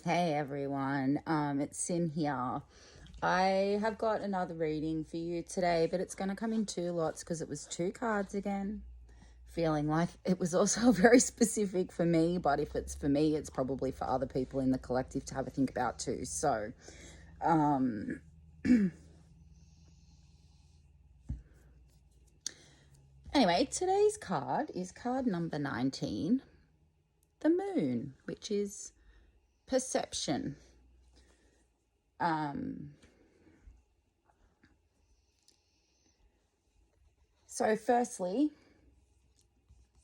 Hey everyone, it's Sim here. I have got another reading for you today, but it's going to come in two lots because it was two cards again. Feeling like it was also very specific for me, but if it's for me, it's probably for other people in the collective to have a think about too. So, anyway, today's card is card number 19, the moon, which is perception. So firstly,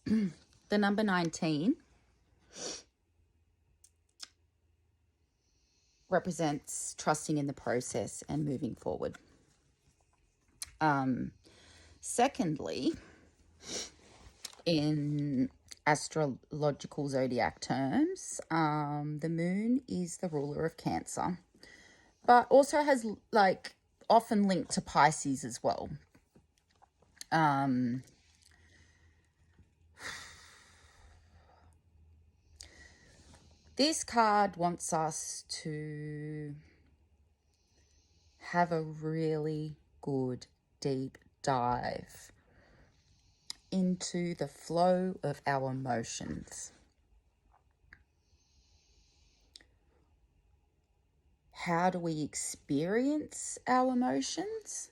the number 19 represents trusting in the process and moving forward. Secondly, in astrological zodiac terms, the moon is the ruler of Cancer, but also has often linked to Pisces as well. This card wants us to have a really good deep dive into the flow of our emotions. How do we experience our emotions?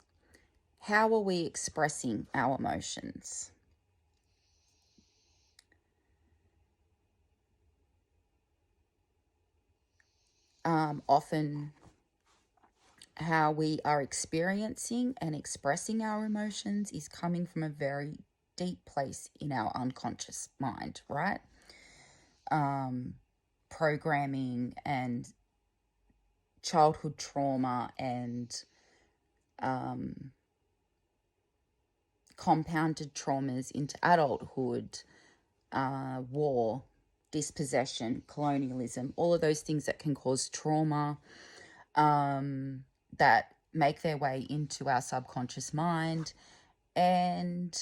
How are we expressing our emotions? Often how we are experiencing and expressing our emotions is coming from a very deep place in our unconscious mind, right? Programming and childhood trauma and compounded traumas into adulthood, war, dispossession, colonialism, all of those things that can cause trauma, that make their way into our subconscious mind. And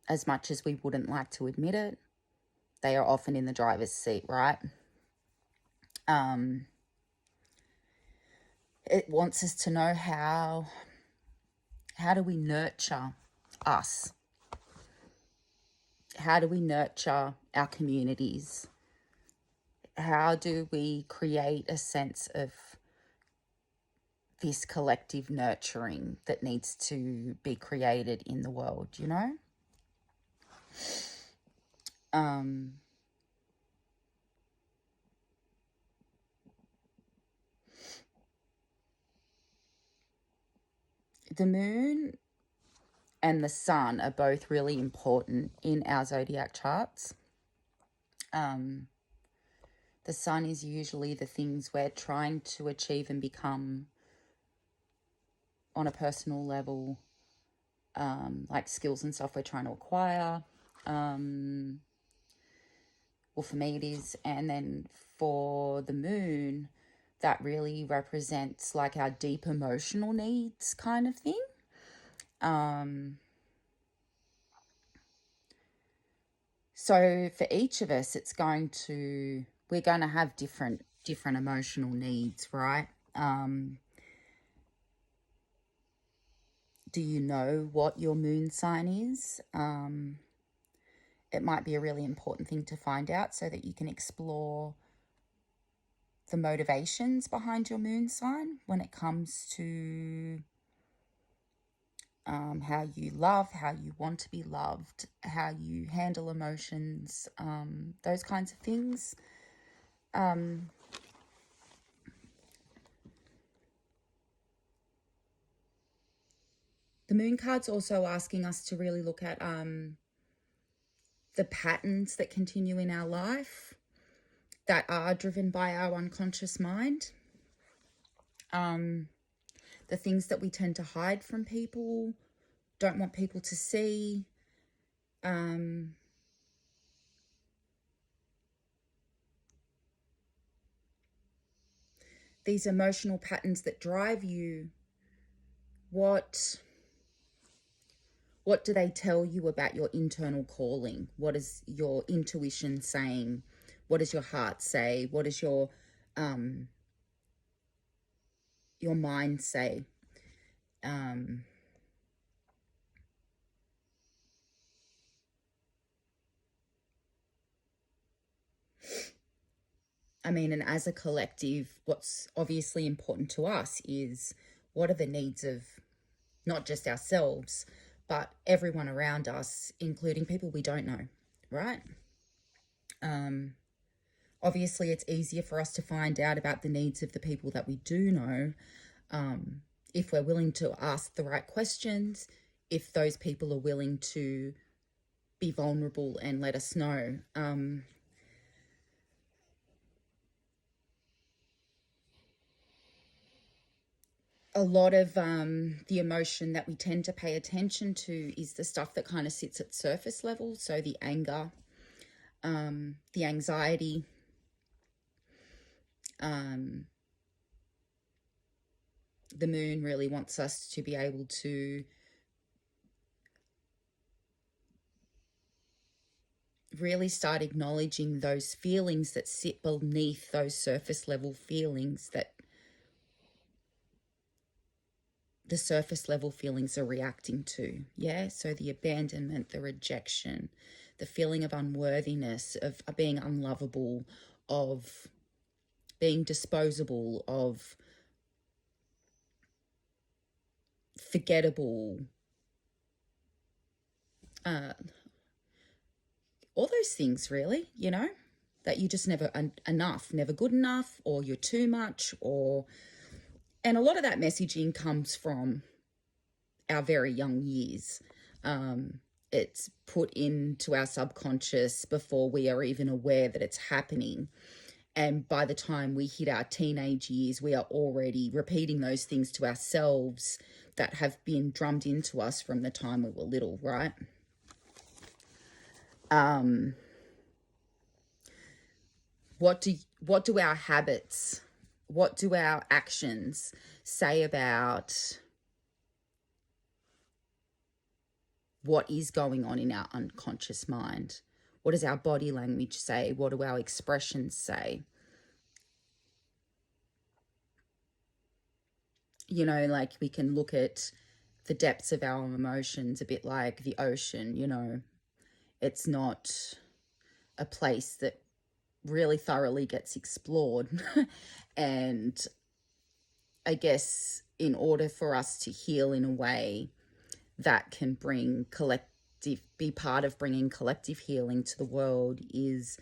as much as we wouldn't like to admit it, they are often in the driver's seat, right? It wants us to know how do we nurture us? How do we nurture our communities? How do we create a sense of this collective nurturing that needs to be created in the world, you know? The moon and the sun are both really important in our zodiac charts. The sun is usually the things we're trying to achieve and become on a personal level, like skills and stuff we're trying to acquire. Well, for me it is. And then for the moon, that really represents like our deep emotional needs kind of thing. So for each of us, we're going to have different emotional needs, right? Do you know what your moon sign is? It might be a really important thing to find out so that you can explore the motivations behind your moon sign when it comes to how you love, how you want to be loved, how you handle emotions, those kinds of things. The moon card's also asking us to really look at the patterns that continue in our life that are driven by our unconscious mind. The things that we tend to hide from people, don't want people to see. These emotional patterns that drive you. What What do they tell you about your internal calling? What is your intuition saying? What does your heart say? What does your mind say? I mean, and as a collective, what's obviously important to us is what are the needs of not just ourselves, but everyone around us, including people we don't know, right? Obviously, it's easier for us to find out about the needs of the people that we do know if we're willing to ask the right questions, if those people are willing to be vulnerable and let us know. A lot of the emotion that we tend to pay attention to is the stuff that kind of sits at surface level. So the anger, the anxiety, the moon really wants us to be able to really start acknowledging those feelings that sit beneath those surface level feelings that the surface level feelings are reacting to. Yeah. So the abandonment, the rejection, the feeling of unworthiness, of being unlovable, of being disposable, of forgettable, all those things really, you know, that you just never enough, never good enough, or you're too much, and a lot of that messaging comes from our very young years. It's put into our subconscious before we are even aware that it's happening. And by the time we hit our teenage years, we are already repeating those things to ourselves that have been drummed into us from the time we were little, right? What do our habits, what do our actions say about what is going on in our unconscious mind? What does our body language say? What do our expressions say? You know, like we can look at the depths of our emotions a bit like the ocean, you know. It's not a place that really thoroughly gets explored. And I guess in order for us to heal in a way that can be part of bringing collective healing to the world is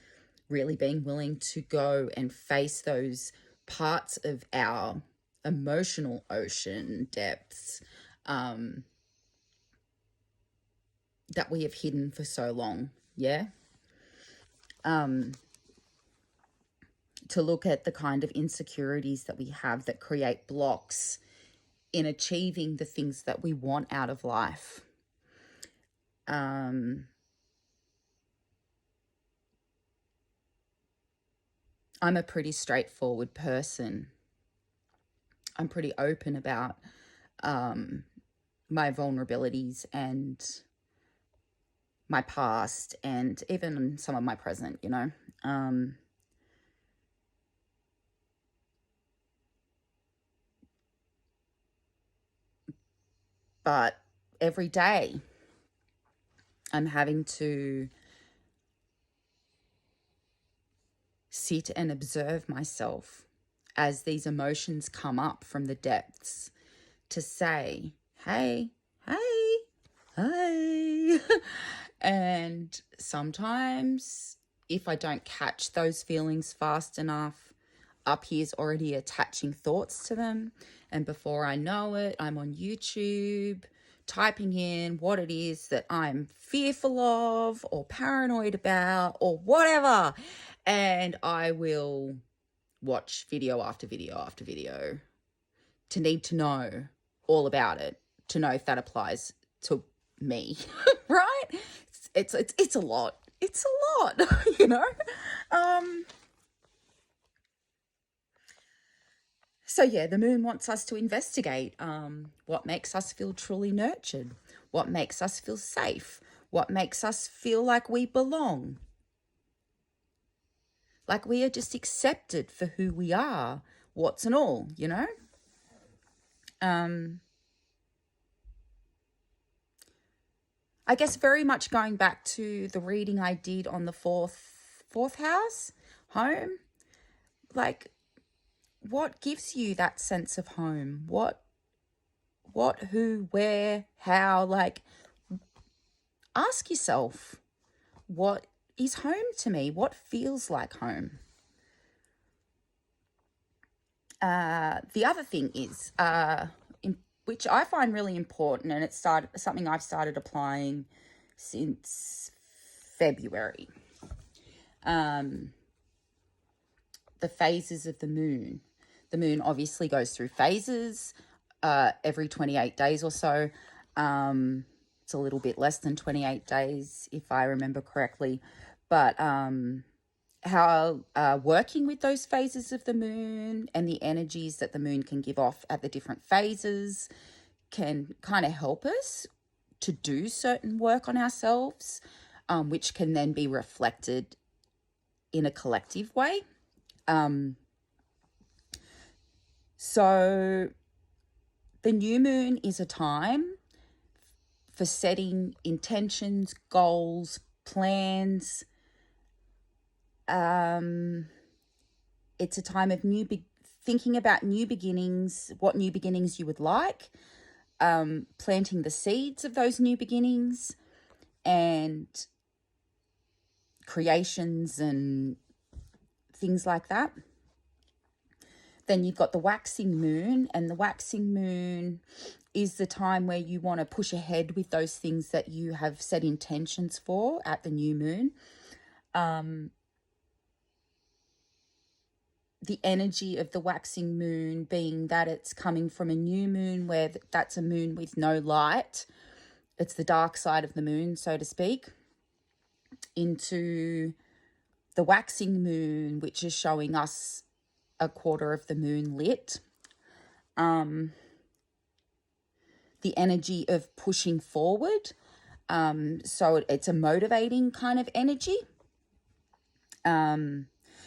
really being willing to go and face those parts of our emotional ocean depths that we have hidden for so long. Yeah. To look at the kind of insecurities that we have that create blocks in achieving the things that we want out of life. I'm a pretty straightforward person. I'm pretty open about my vulnerabilities and my past and even some of my present, you know. But every day I'm having to sit and observe myself as these emotions come up from the depths to say, hey, hey, hey. And sometimes if I don't catch those feelings fast enough, up here's already attaching thoughts to them. And before I know it, I'm on YouTube typing in what it is that I'm fearful of or paranoid about or whatever. And I will watch video after video after video to need to know all about it, to know if that applies to me, right? It's a lot. It's a lot, you know? So yeah, the moon wants us to investigate what makes us feel truly nurtured. what makes us feel safe, what makes us feel like we belong, like we are just accepted for who we are, warts and all, you know? I guess very much going back to the reading I did on the fourth house, home, like what gives you that sense of home? What, who, where, how, like ask yourself, what is home to me? What feels like home? The other thing is, which I find really important, and it's something I've started applying since February. The phases of the moon. The moon obviously goes through phases every 28 days or so. It's a little bit less than 28 days, if I remember correctly. But how working with those phases of the moon and the energies that the moon can give off at the different phases can kind of help us to do certain work on ourselves, which can then be reflected in a collective way. So the new moon is a time for setting intentions, goals, plans. It's a time of thinking about new beginnings, what new beginnings you would like, planting the seeds of those new beginnings and creations and things like that. Then you've got the waxing moon, and the waxing moon is the time where you want to push ahead with those things that you have set intentions for at the new moon. The energy of the waxing moon being that it's coming from a new moon where that's a moon with no light. It's the dark side of the moon, so to speak, into the waxing moon, which is showing us a quarter of the moon lit. The energy of pushing forward. So it's a motivating kind of energy.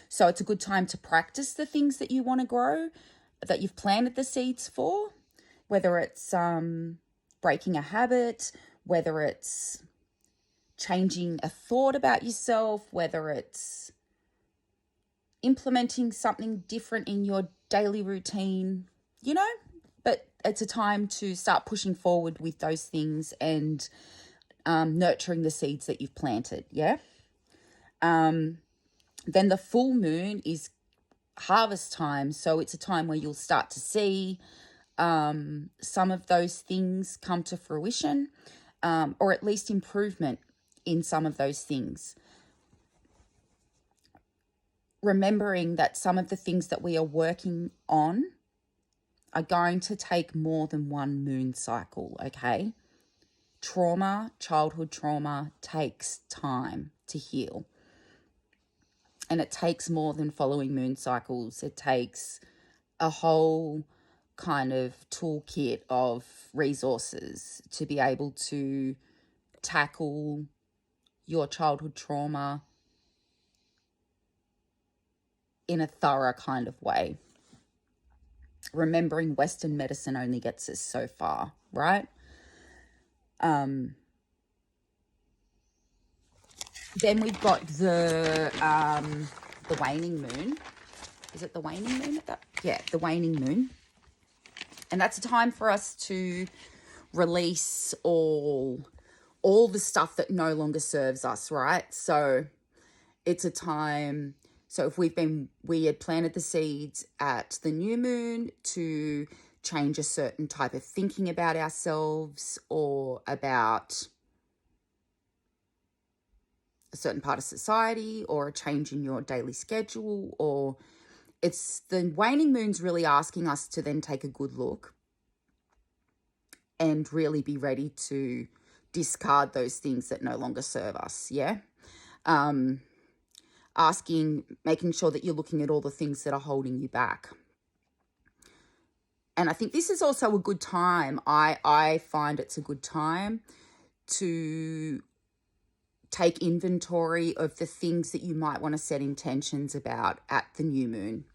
So it's a good time to practice the things that you want to grow, that you've planted the seeds for, whether it's breaking a habit, whether it's changing a thought about yourself, whether it's implementing something different in your daily routine, you know, but it's a time to start pushing forward with those things and nurturing the seeds that you've planted. Yeah. Then the full moon is harvest time. So it's a time where you'll start to see some of those things come to fruition, or at least improvement in some of those things. Remembering that some of the things that we are working on are going to take more than one moon cycle, okay? Trauma, childhood trauma, takes time to heal. And it takes more than following moon cycles. It takes a whole kind of toolkit of resources to be able to tackle your childhood trauma in a thorough kind of way. Remembering Western medicine only gets us so far, right? Then we've got the waning moon. Is it the waning moon? Yeah, the waning moon. And that's a time for us to release all the stuff that no longer serves us, right? So it's a time, so if we had planted the seeds at the new moon to change a certain type of thinking about ourselves or about a certain part of society or a change in your daily schedule, or it's the waning moon's really asking us to then take a good look and really be ready to discard those things that no longer serve us. Yeah. Making sure that you're looking at all the things that are holding you back. And I think this is also a good time. I find it's a good time to take inventory of the things that you might want to set intentions about at the new moon.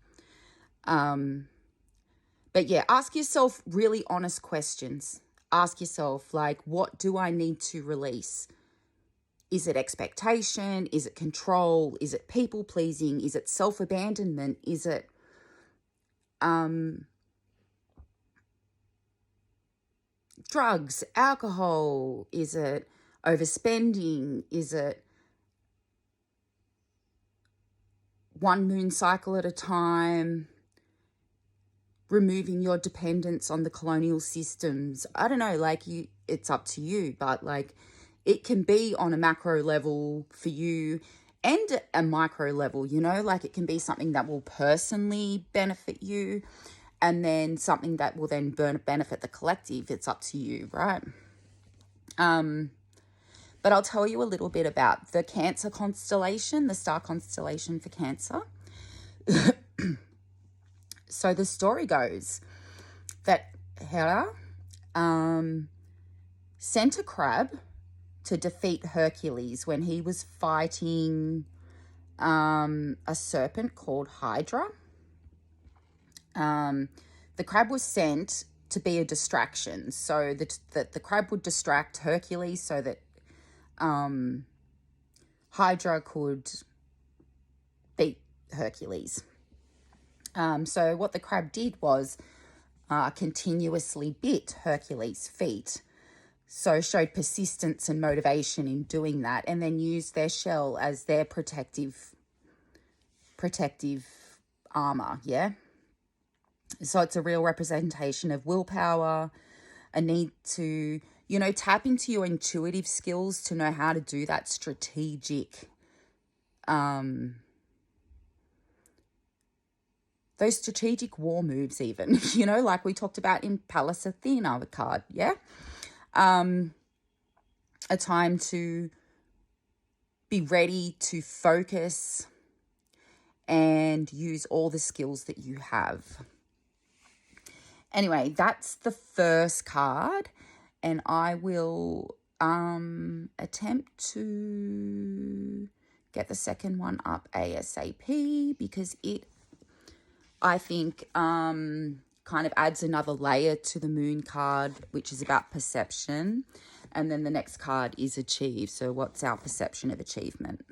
But yeah, ask yourself really honest questions. Ask yourself, like, what do I need to release? Is it expectation? Is it control? Is it people pleasing? Is it self-abandonment? Is it drugs, alcohol? Is it overspending? Is it one moon cycle at a time? Removing your dependence on the colonial systems? I don't know, like, it's up to you, but like, it can be on a macro level for you and a micro level, you know, like it can be something that will personally benefit you and then something that will then benefit the collective. It's up to you, right? But I'll tell you a little bit about the Cancer constellation, the star constellation for Cancer. So the story goes that Hera sent a crab to defeat Hercules when he was fighting a serpent called Hydra. The crab was sent to be a distraction, so that the crab would distract Hercules so that Hydra could beat Hercules. So what the crab did was continuously bit Hercules' feet. So showed persistence and motivation in doing that, and then used their shell as their protective armor, yeah? So it's a real representation of willpower, a need to, you know, tap into your intuitive skills to know how to do that strategic, those strategic war moves even, you know, like we talked about in Pallas Athena, the card, yeah? A time to be ready to focus and use all the skills that you have. Anyway, that's the first card, and I will attempt to get the second one up ASAP because it, I think, kind of adds another layer to the moon card, which is about perception. And then the next card is achieve. So what's our perception of achievement?